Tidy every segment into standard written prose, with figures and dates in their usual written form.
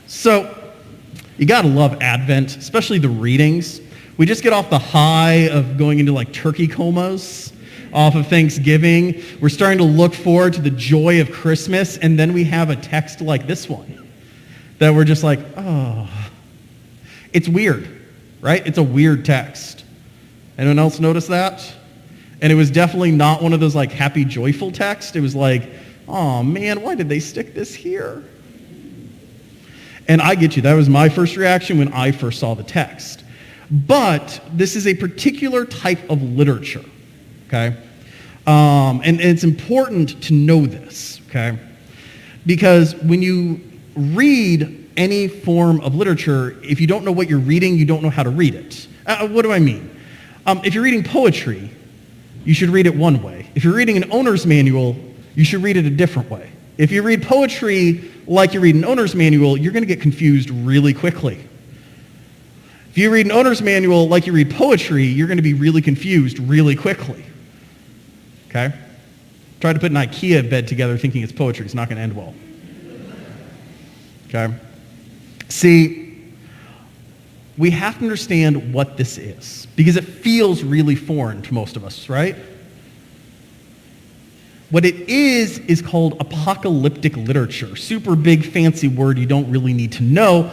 So, you gotta love Advent, especially the readings. We just get off the high of going into like turkey comas off of Thanksgiving. We're starting to look forward to the joy of Christmas, and then we have a text like this one that we're just like, oh. It's weird, right? It's a weird text. Anyone else notice that? And it was definitely not one of those like happy, joyful texts. It was like, oh man, why did they stick this here? And I get you, that was my first reaction when I first saw the text. But this is a particular type of literature, okay? And it's important to know this, okay? Because when you read any form of literature, if you don't know what you're reading, you don't know how to read it. What do I mean? If you're reading poetry, you should read it one way. If you're reading an owner's manual, you should read it a different way. If you read poetry like you read an owner's manual, you're going to get confused really quickly. If you read an owner's manual like you read poetry, you're going to be really confused really quickly. Okay? Try to put an IKEA bed together thinking it's poetry. It's not going to end well. Okay? See, we have to understand what this is because it feels really foreign to most of us, right? What it is called apocalyptic literature. Super big fancy word you don't really need to know,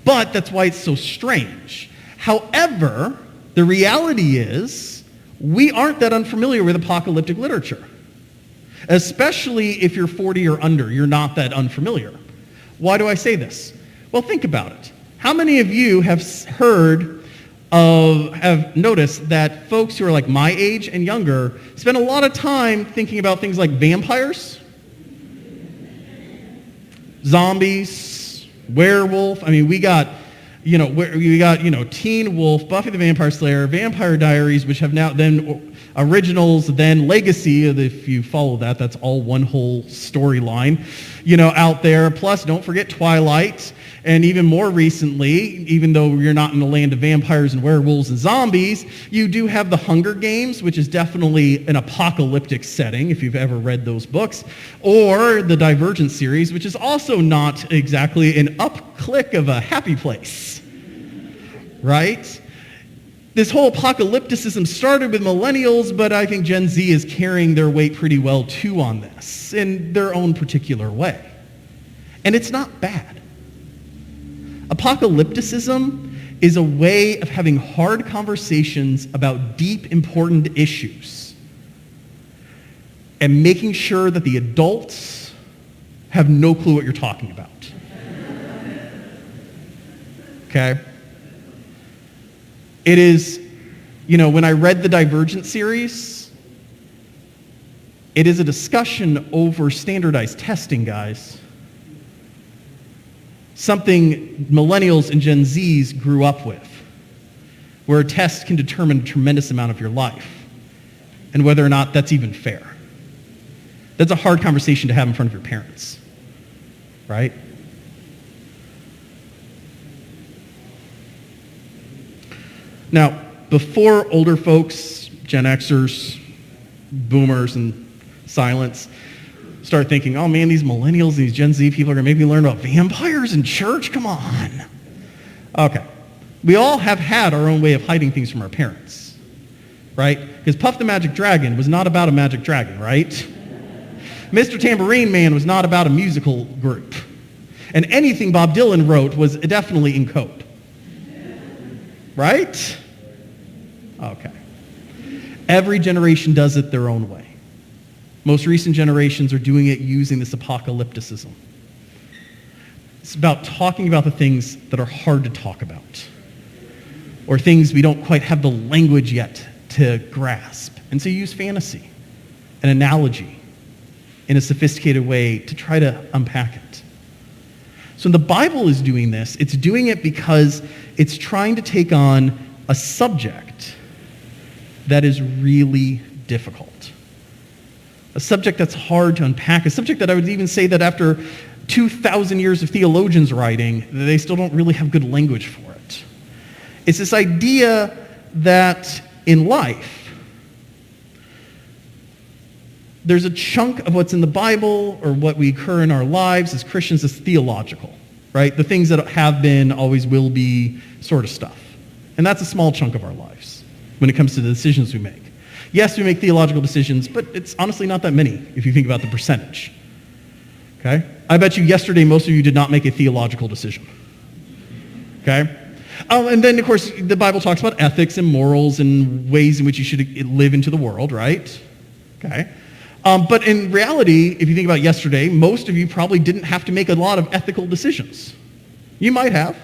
but that's why it's so strange. However, the reality is we aren't that unfamiliar with apocalyptic literature. Especially if you're 40 or under, you're not that unfamiliar. Why do I say this? Well, think about it. How many of you have noticed that folks who are like my age and younger spend a lot of time thinking about things like vampires, zombies, werewolf? I mean, we got Teen Wolf, Buffy the Vampire Slayer, Vampire Diaries, which have now then originals, then Legacy. If you follow that, that's all one whole storyline, out there. Plus, don't forget Twilight. And even more recently, even though you're not in the land of vampires and werewolves and zombies, you do have the Hunger Games, which is definitely an apocalyptic setting, if you've ever read those books, or the Divergent series, which is also not exactly an up-click of a happy place, right? This whole apocalypticism started with millennials, but I think Gen Z is carrying their weight pretty well, too, on this, in their own particular way. And it's not bad. Apocalypticism is a way of having hard conversations about deep, important issues and making sure that the adults have no clue what you're talking about. Okay? It is, when I read the Divergent series, it is a discussion over standardized testing, guys. Something millennials and Gen Zs grew up with, where a test can determine a tremendous amount of your life, and whether or not that's even fair. That's a hard conversation to have in front of your parents, right? Now, before older folks, Gen Xers, boomers, and silents, start thinking, oh man, these millennials and these Gen Z people are going to make me learn about vampires in church? Come on. Okay. We all have had our own way of hiding things from our parents, right? Because Puff the Magic Dragon was not about a magic dragon, right? Mr. Tambourine Man was not about a musical group. And anything Bob Dylan wrote was definitely in code. Right? Okay. Every generation does it their own way. Most recent generations are doing it using this apocalypticism. It's about talking about the things that are hard to talk about, or things we don't quite have the language yet to grasp. And so you use fantasy, an analogy, in a sophisticated way to try to unpack it. So when the Bible is doing this, it's doing it because it's trying to take on a subject that is really difficult. A subject that's hard to unpack, a subject that I would even say that after 2,000 years of theologians writing, they still don't really have good language for it. It's this idea that in life, there's a chunk of what's in the Bible or what we occur in our lives as Christians is theological, right? The things that have been, always will be sort of stuff. And that's a small chunk of our lives when it comes to the decisions we make. Yes, we make theological decisions, but it's honestly not that many if you think about the percentage. Okay? I bet you yesterday most of you did not make a theological decision. Okay? And then, of course, the Bible talks about ethics and morals and ways in which you should live into the world, right? Okay? But in reality, if you think about yesterday, most of you probably didn't have to make a lot of ethical decisions. You might have.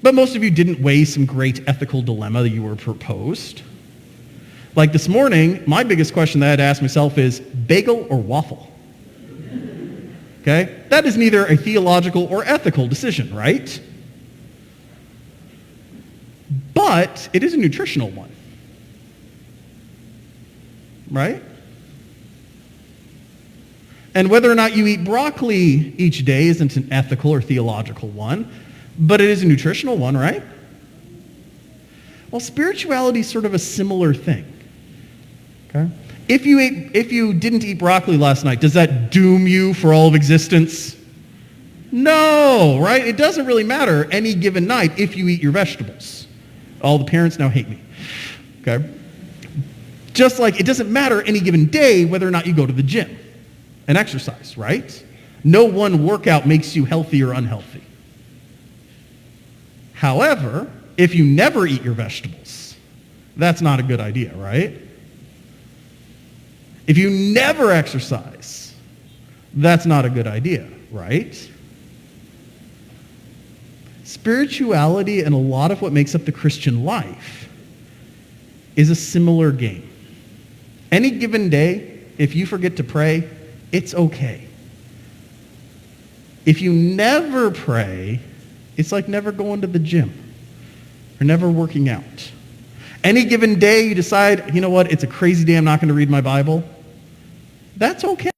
But most of you didn't weigh some great ethical dilemma that you were proposed. Like this morning, my biggest question that I had to ask myself is, bagel or waffle? Okay? That is neither a theological or ethical decision, right? But it is a nutritional one. Right? And whether or not you eat broccoli each day isn't an ethical or theological one, but it is a nutritional one, right? Well, spirituality is sort of a similar thing. Okay? If you didn't eat broccoli last night, does that doom you for all of existence? No, right? It doesn't really matter any given night if you eat your vegetables. All the parents now hate me. Okay? Just like it doesn't matter any given day whether or not you go to the gym and exercise, right? No one workout makes you healthy or unhealthy. However, if you never eat your vegetables, that's not a good idea, right? If you never exercise, that's not a good idea, right? Spirituality and a lot of what makes up the Christian life is a similar game. Any given day, if you forget to pray, it's okay. If you never pray, it's like never going to the gym or never working out. Any given day you decide, you know what, it's a crazy day, I'm not going to read my Bible. That's okay.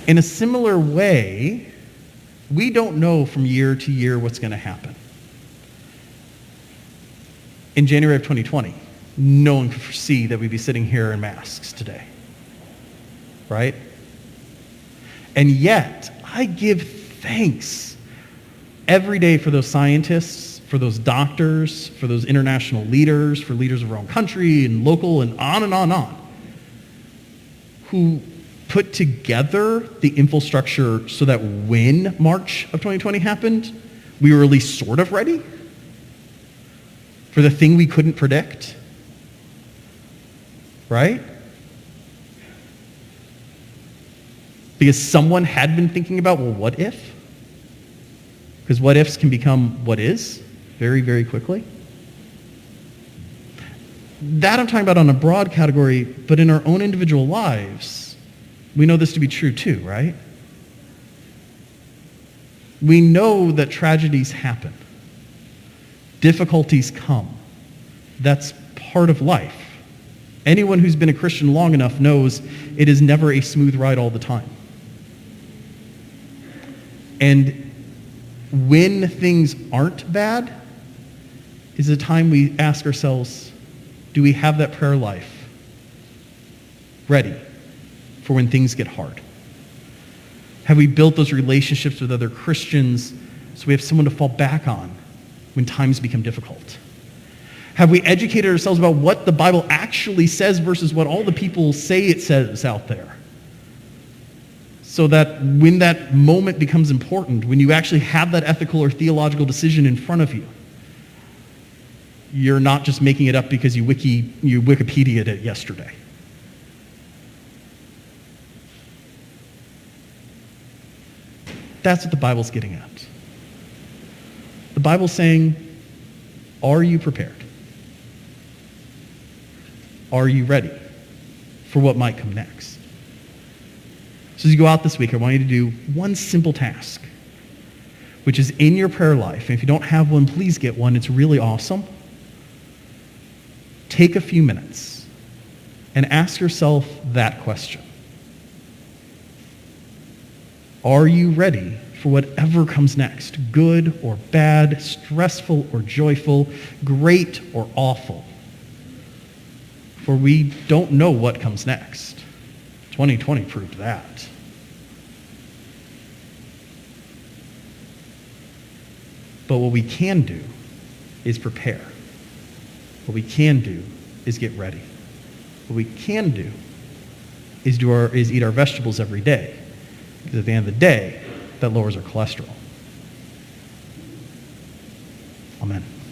In a similar way, we don't know from year to year what's going to happen. In January of 2020, no one could foresee that we'd be sitting here in masks today. Right? And yet, I give thanks every day for those scientists, for those doctors, for those international leaders, for leaders of our own country and local and on, who put together the infrastructure so that when March of 2020 happened, we were at least sort of ready for the thing we couldn't predict. Right? Because someone had been thinking about, well, what if? Because what ifs can become what is very, very quickly. That I'm talking about on a broad category, but in our own individual lives, we know this to be true too, right? We know that tragedies happen. Difficulties come. That's part of life. Anyone who's been a Christian long enough knows it is never a smooth ride all the time. And when things aren't bad is a time we ask ourselves, do we have that prayer life ready for when things get hard? Have we built those relationships with other Christians so we have someone to fall back on when times become difficult? Have we educated ourselves about what the Bible actually says versus what all the people say it says out there? So that when that moment becomes important, when you actually have that ethical or theological decision in front of you, you're not just making it up because you Wikipedia'd it yesterday. That's what the Bible's getting at. The Bible's saying, are you prepared? Are you ready for what might come next? So as you go out this week, I want you to do one simple task, which is in your prayer life. And if you don't have one, please get one. It's really awesome. Take a few minutes and ask yourself that question. Are you ready for whatever comes next? Good or bad, stressful or joyful, great or awful? for we don't know what comes next. 2020 proved that. But what we can do is prepare. What we can do is get ready. What we can do is eat our vegetables every day. Because at the end of the day, that lowers our cholesterol.